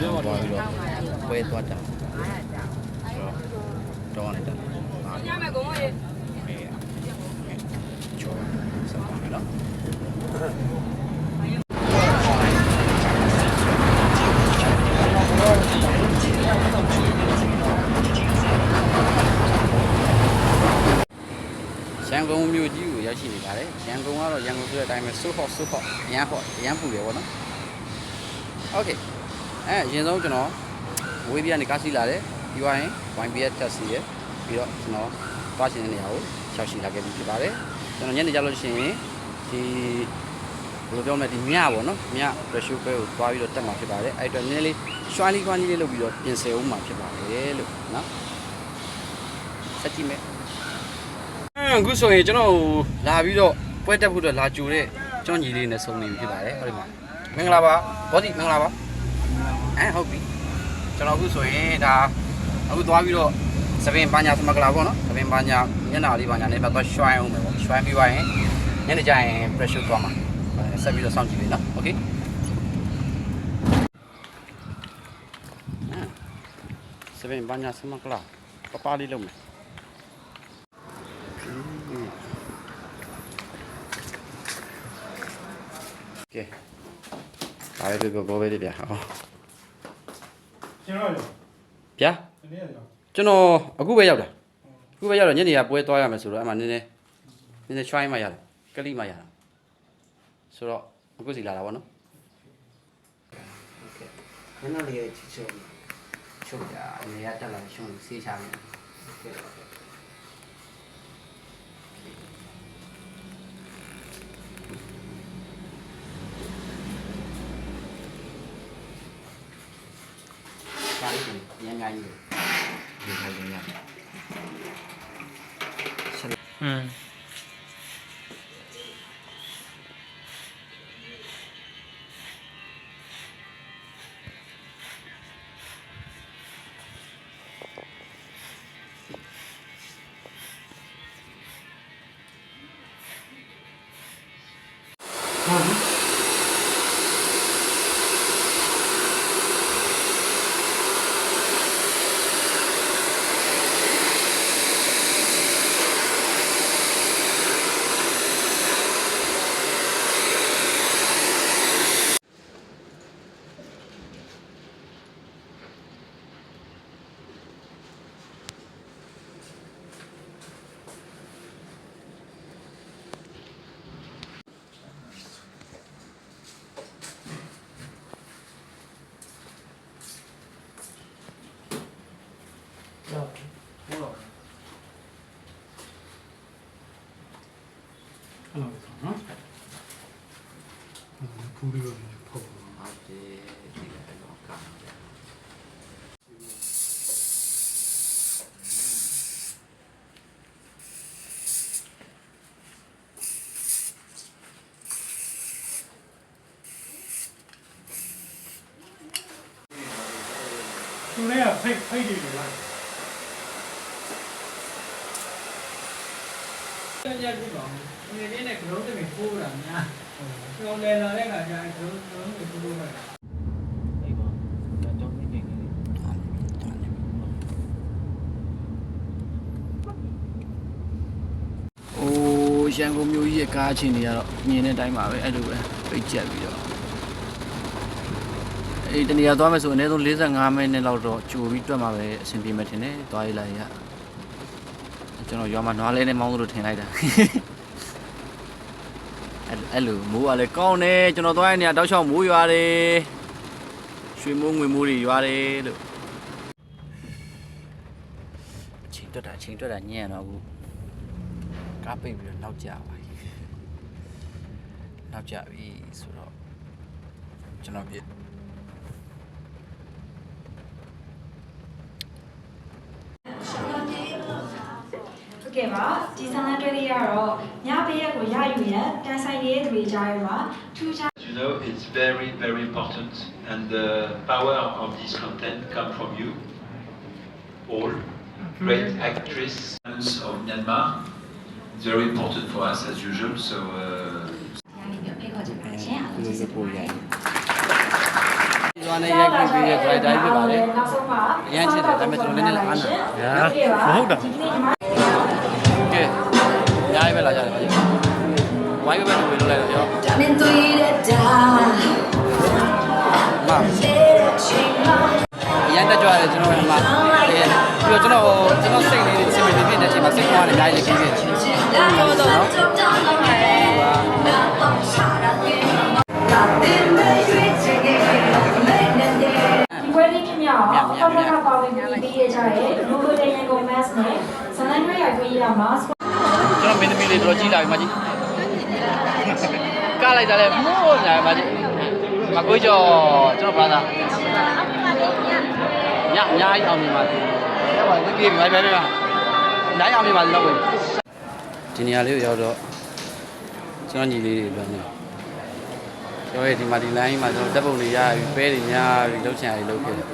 သွားပြီးတော့ပွဲသွားတာတော့နေတာရမယ်ကုန်းရေကျော်ဆက်ပါမယ်နော်ရန်ကုန်မြို့ကြီးကိုရောက်ရှိနေပါတယ်ရန်ကုန်ကတော့ရန်ကုန်ဆိုတဲ့အတိုင်းပဲဆိုဟော့အရန်ပူတယ်ပေါ့နော်โอเคအရင်ဆုံးကျွန်တော်ဝေးပြကနေကားစီးလာတယ်ပြီးသွားရင် YBS တက်စီရပြီးတော့ကျွန်တော်သွားချင်တဲ့နေရာကိုရှောက်ရှိလာခဲ့ပြီဖြစ်ပါတယ်ကျွန်တော်ညနေကြလို့ရှိရင်ဒီဘယ်လိုပြောမလဲဒီညပေါ့နော်ည pressure ပဲကိုသွားပြီးတော့တက်မှာဖြစ်ပါတယ်အဲ့အတွက်နည်းနည်းလေးရွှာလီခွားကြီးလေးလုပ်ပြီးတော့ပြင်ဆင်အောင်မှာဖြစ်ပါတယ်လို့နော်ဆက်ကြည့်မယ်အခုဆိုရင်ကျွန်တော်လာပြီးတော့ပွဲတက်ဖို့အတွက်လာကြိုတဲ့ကျွန်းကြီးလေးနဲ့ဆုံနေပြီဖြစ်ပါတယ်ဟုတ်တယ်မမင်္ဂလာပါဘောဒီမင်္ဂလာပါဟုတ်ပြီကျွန်တော်အခုဆိုရင်ဒါအခုသွားပြီးတော့သပင်ပါညာသမကလာပေါ့နော်သပင်ပါညာညနာလေးပါညာနဲ့ပတ်သွားရွှိုင်းအောင်မယ်ပေါ့ရွှိုင်းပြီးသွားရင်ညနေကျရင် pressure သွားမှာဆက်ပြီးတော့စောင့်ကြည့်လေးနော်โอเคသပင်ပါညာသမကလာပပလေးလုပ်မယ်โอเคဒါပဲပြောဘောပဲလေးဗျာဟောကျွန်တော်ဗျာကျွန်တော်အခုပဲရောက်တာညနေကပွဲသွားရမယ်ဆိုတော့အမှနည်းနည်း try မှရတယ်ကလိမှရတာဆိုတော့အခုစီလာတာဗောနော်โอเคခဏလေးချုပ်တာအနေရတက်လာရှုံးစေးချမယ်โอเคပါလိမ့်မယ်ညံ့ကြီးဒီထိုင်နေရဖူးလေးတော့ပေါ့ဟုတ်တယ်ဒီကတော့ကောင်းတယ်သူလည်းဖိတ်နေတယ်လားညက်ပြီပါငွေလေးနဲ့ ground တွေပိုးတာများကျော်လဲလာတဲ့ခါကျရင် ground တွေပိုးတာအေးပါဒါကြောင့်နေနေတယ်အိုးရန်ကုန်မြို့ကြီးရဲ့ကားချင်းတွေကတော့မြင်တဲ့အတိုင်းပါပဲအဲ့လိုပဲပိတ်ကျက်ပြီးတော့အေးတနေရာသွားမယ်ဆိုအနည်းဆုံး45မိနစ်လောက်တော့ကြိုပြီးတွက်မှာပဲအဆင်ပြေမယ်ထင်တယ်သွားရလိုက်ရကျွန်တော်ရွာမှာနွားလဲနဲ့မောင်းလို့ထင်လိုက်တာအဲ့လိုမိုးကလည်းကောင်းတယ်ကျွန်တော်သွားရနေတောက်ချောင်းမိုးရွာတယ်ရွှေမိုးငွေမိုးတွေရွာတယ်လို့အချိန်တွက်တာညံ့တော့အခုကားပိတ်ပြီးတော့နောက်ကျပါပြီနောက်ကျပြီဆိုတော့ကျွန်တော်ပြကဲပါဒီဆန္ဒတွေ့ရတော့ညပေးရက်ကိုရယူရန်ကန်ဆိုင်ရေးတွေကြားရမှာထူးခြား You know, it's very, very important, and the power of this content come from you all, great actress of Myanmar. It's very important for us as usual. So. ဖိတ်ခေါ်ချင်ပါတယ်ရှင်အားလုံးကျေးဇူးတင်ပါတယ် ကျွမ်းနေရိုက်ပြီးပြီးတဲ့ driver ဖြစ်ပါလေ နောက်ဆုံးမှာ အရန်ချစ်တယ်ဒါပေမဲ့ကျွန်တော်လည်းနည်းနည်းအားနာ မဟုတ်တာ ဒီကနေ့ညီမ ကဲညားပဲလာကြတယ်ပါကြီးဝိုင်းပဲဝင်လို့လိုက်တော့ရောမအရန်တက်ကြွရတယ်ကျွန်တော်ကမှပြီးတော့ကျွန်တော်စိတ်လေးအစီအမံဖြစ်တဲ့အချိန်မှာစိတ်ကောင်းတယ်အများကြီးလေးပြီးတယ်တော်တော်နော်ဒီပွဲလေးဖြစ်မြောက်အောင်ခေါင်းကပါဝင်ပြီးပေးရကြတဲ့လူလူတဲ့ရန်ကုန် mass နဲ့ဇန်နဝါရီရိုက်ခွေးရမှာ ကျွန်တော်မင်းသမီးလေးတော်ကြီးလာပြီမကြီးကလိုက်တာလဲမိုးညာမကြီးမကိုကျော်ကျွန်တော်ဘာသာညအများကြီးအောင်နေပါသေးတယ်ဟုတ်ပါဘူးပြေးပြီပဲနိုင်အောင်နေပါလောက်ပဲဒီနေရာလေးကိုရောက်တော့ကျွန်တော်ညီလေးတွေပြောနေကျွန်တော်ရဲ့ဒီမှာဒီ line မှာကျွန်တော်တက်ပုံတွေရပြီပဲတွေများပြီလှုပ်ချင်ရည်လှုပ်ခဲ့တယ်